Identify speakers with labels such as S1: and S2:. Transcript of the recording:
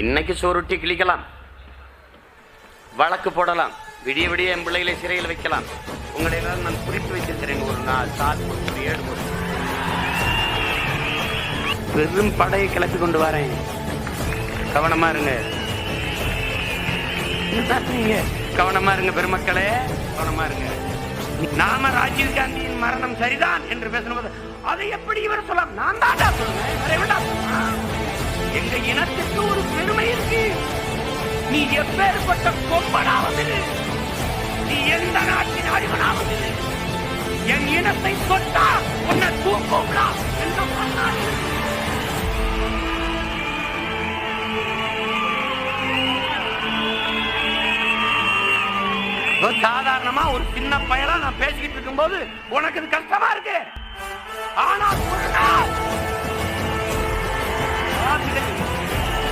S1: இன்னைக்கு சோறுட்டி கிழிக்கலாம், வழக்கு போடலாம், விடிய விடிய என் பிள்ளைகளை சிறையில் வைக்கலாம். உங்களை எல்லாம் நான் குறித்து வைத்திருக்கிறேன். ஒரு நாள் சாத் ஒரு 7 முறை பெரும் படையை கிளப்பி கொண்டு வரேன். கவனமா இருங்க, கவனமா இருங்க பெருமக்களே, கவனமா இருங்க. நாம ராஜீவ் காந்தியின் மரணம் சரிதான் என்று பேசும்போது அதை எப்படி இவர் சொல்லலாம்? நான் தான் சொல்லுவேன். எங்க இனத்துக்கு ஒரு பெருமை இருக்கு. நீ எப்பேற்பட்ட கொம்பனாவது, நீ எந்த நாட்டின் அடிமனாவது, என் இனத்தை தொட்டா உன்னை தூக்கும்டா என்று சொன்னார். சாதாரணமா ஒரு சின்ன பையனா நான் பேசிக்கிட்டு இருக்கும் போது உனக்கு இது கஷ்டமா இருக்கு. ஆனா ஒரு நாள்